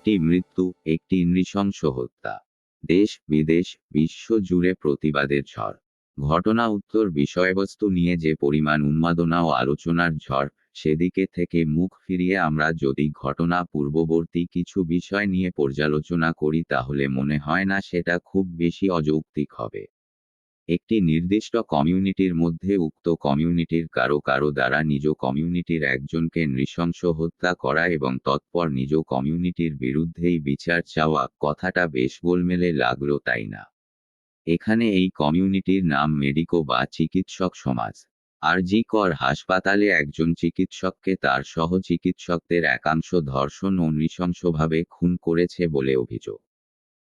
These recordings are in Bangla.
একটি মৃত্যু, একটি নৃশংস হত্যা। দেশ বিদেশ, বিশ্ব জুড়ে প্রতিবাদের ঝড়। ঘটনা উত্তর বিষয়বস্তু নিয়ে যে পরিমাণ উন্মাদনা ও আলোচনার ঝড়, সেদিকে থেকে মুখ ফিরিয়ে আমরা যদি ঘটনা পূর্ববর্তী কিছু বিষয় নিয়ে পর্যালোচনা করি তাহলে মনে হয় না সেটা খুব বেশি অযৌক্তিক হবে। একটি নির্দিষ্ট কমিউনিটির মধ্যে উক্ত কমিউনিটির কারো কারো দ্বারা নিজ কমিউনিটির একজনকে নৃশংস হত্যা করা এবং তৎপর নিজ কমিউনিটির বিরুদ্ধেই বিচার চাওয়া, কথাটা বেশ গোলমেলে লাগলো, তাই না? এখানে এই কমিউনিটির নাম মেডিকো বা চিকিৎসক সমাজ। আর.জি. কর হাসপাতালে একজন চিকিৎসককে তার সহ চিকিৎসকদের একাংশ ধর্ষণ ও নৃশংসভাবে খুন করেছে বলে অভিযোগ।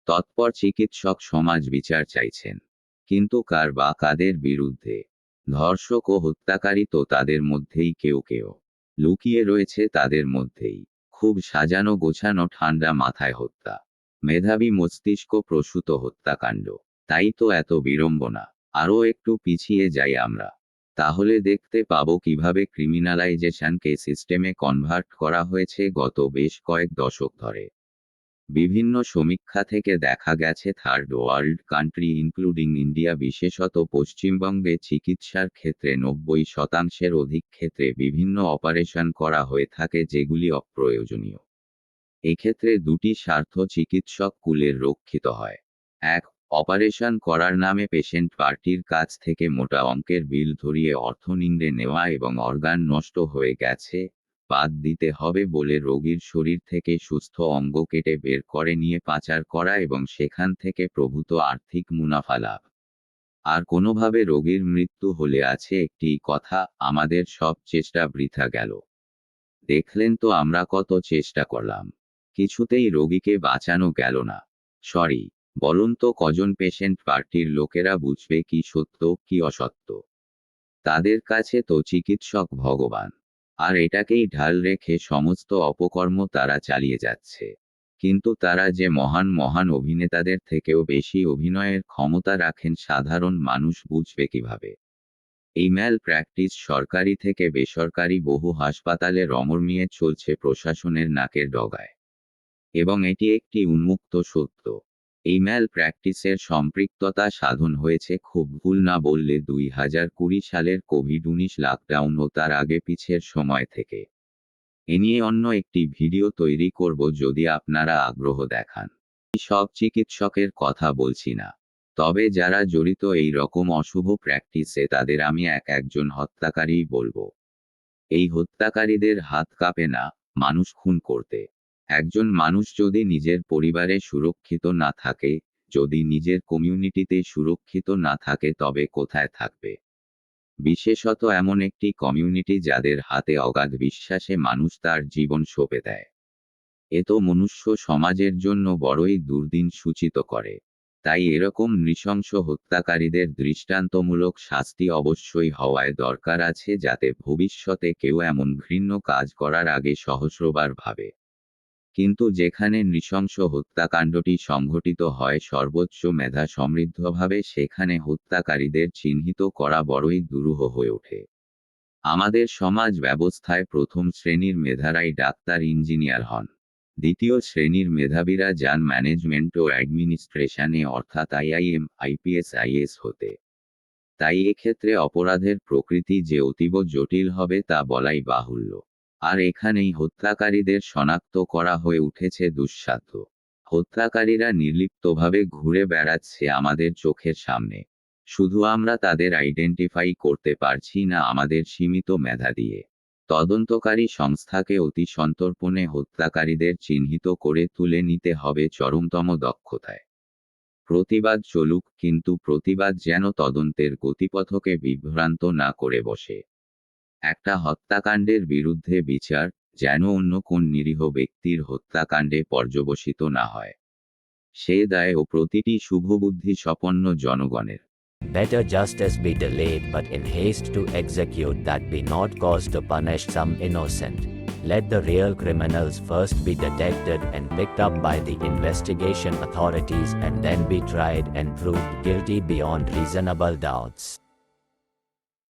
তৎপর চিকিৎসক সমাজ বিচার চাইছেন। কিন্তু কার বা কাদের বিরুদ্ধে? ধর্ষক ও হত্যাকারী তো তাদের মধ্যেই কেউ কেউ। লুকিয়ে রয়েছে তাদের মধ্যেই। খুব সাজানো গোছানো ঠান্ডা মাথায় হত্যা। মেধাবী মস্তিষ্ক প্রসূত হত্যাকাণ্ড। তাই তো এত বিড়ম্বনা। আরও একটু পিছিয়ে যাই আমরা। তাহলে দেখতে পাবো কিভাবে ক্রিমিনালাইজেশনকে সিস্টেমে কনভার্ট করা হয়েছে গত বেশ কয়েক দশক ধরে। বিভিন্ন সমীক্ষা থেকে দেখা গেছে third world country including India, বিশেষত পশ্চিমবঙ্গে চিকিৎসার ক্ষেত্রে 90% অধিক ক্ষেত্রে বিভিন্ন অপারেশন করা হয়ে থাকে যেগুলি অপ্রয়োজনীয়। এক্ষেত্রে দুটি স্বার্থ চিকিৎসক কুলের রক্ষিত হয়। এক, অপারেশন করার নামে পেশেন্ট পার্টির কাছ থেকে মোটা অঙ্কের বিল ধরিয়ে অর্থ নিংড়ে নেওয়া এবং অর্গান নষ্ট হয়ে গেছে বাদ দিতে হবে বলে রোগীর শরীর থেকে সুস্থ অঙ্গ কেটে বের করে নিয়ে পাচার করা এবং সেখান থেকে প্রভূত আর্থিক মুনাফা লাভ। আর কোনোভাবে রোগীর মৃত্যু হলে আছে একটি কথা, আমাদের সব চেষ্টা বৃথা গেল। দেখলেন তো আমরা কত চেষ্টা করলাম, কিছুতেই রোগীকে বাঁচানো গেল না। সরি, বলুন তো কজন পেশেন্ট পার্টির লোকেরা বুঝবে কি সত্য কি অসত্য? তাদের কাছে তো চিকিৎসক ভগবান। আর এটাকেই ঢাল রেখে সমস্ত অপকর্ম তারা চালিয়ে যাচ্ছে। কিন্তু তারা যে মহান মহান অভিনেতাদের থেকেও বেশি অভিনয়ের ক্ষমতা রাখেন সাধারণ মানুষ বুঝবে কিভাবে? এই ম্যাল প্র্যাকটিস সরকারি থেকে বেসরকারি বহু হাসপাতালে রমরমিয়ে চলছে প্রশাসনের নাকের ডগায়। এবং এটি একটি উন্মুক্ত সত্য। এই ম্যাল প্র্যাকটিসের সম্পৃক্ততা সাধন হয়েছে খুব ভুল না বললে 2020 সালের কোভিড-19 লকডাউন ও তার আগে পিছের সময় থেকে। এ নিয়ে অন্য একটি ভিডিও তৈরি করব যদি আপনারা আগ্রহ দেখান। সব চিকিৎসকের কথা বলছি না, তবে যারা জড়িত এই রকম অশুভ প্র্যাকটিসে তাদের আমি একজন হত্যাকারীই বলবো। এই হত্যাকারীদের হাত কাঁপে না মানুষ খুন করতে। একজন মানুষ যদি নিজের পরিবারে সুরক্ষিত না থাকে, যদি নিজের কমিউনিটিতে সুরক্ষিত না থাকে তবে কোথায় থাকবে? বিশেষত এমন একটি কমিউনিটি যাদের হাতে অগাধ বিশ্বাসে মানুষ তার জীবন সঁপে দেয়। এ তো মনুষ্য সমাজের জন্য বড়ই দুর্দিন সূচিত করে। তাই এরকম নৃশংস হত্যাকারীদের দৃষ্টান্তমূলক শাস্তি অবশ্যই হওয়ায় দরকার আছে যাতে ভবিষ্যতে কেউ এমন ঘৃণ্য কাজ করার আগে সহস্রবার ভাবে। কিন্তু যেখানে নৃশংস হত্যাকাণ্ডটি সংঘটিত হয় সর্বোচ্চ মেধা সমৃদ্ধভাবে, সেখানে হত্যাকারীদের চিহ্নিত করা বড়ই দুরূহ হয়ে ওঠে। আমাদের সমাজ ব্যবস্থায় প্রথম শ্রেণীর মেধারাই ডাক্তার ইঞ্জিনিয়ার হন। দ্বিতীয় শ্রেণীর মেধাবীরা যান ম্যানেজমেন্ট ও অ্যাডমিনিস্ট্রেশনে অর্থাৎ আইআইএম, আইপিএস, আইএস হতে। তাই এক্ষেত্রে অপরাধের প্রকৃতি যে অতীব জটিল হবে তা বলাই বাহুল্য। আর এখানেই হত্যাকারীদের শনাক্ত করা হয়ে উঠেছে দুঃসাধ্য। হত্যাকারীরা নির্লিপ্তভাবে ঘুরে বেড়াচ্ছে আমাদের চোখের সামনে। শুধু আমরা তাদের আইডেন্টিফাই করতে পারছি না আমাদের সীমিত মেধা দিয়ে। তদন্তকারী সংস্থাকে অতি সন্তর্পণে হত্যাকারীদের চিহ্নিত করে তুলে নিতে হবে চরমতম দক্ষতায়। প্রতিবাদ চলুক, কিন্তু প্রতিবাদ যেন তদন্তের গতিপথকে বিভ্রান্ত না করে বসে। একটা হত্যাকাণ্ডের বিরুদ্ধে বিচার যেন অন্য কোন নিরীহ ব্যক্তির হত্যাকাণ্ডে পর্যবসিত না হয়। সে দায় ও প্রতিটি শুভবুদ্ধি সম্পন্ন জনগণের। Better justice be delayed but in haste to execute that be not cause to punish some innocent. Let the real criminals first be detected and picked up by the investigation authorities and then be tried and proved guilty beyond reasonable doubts.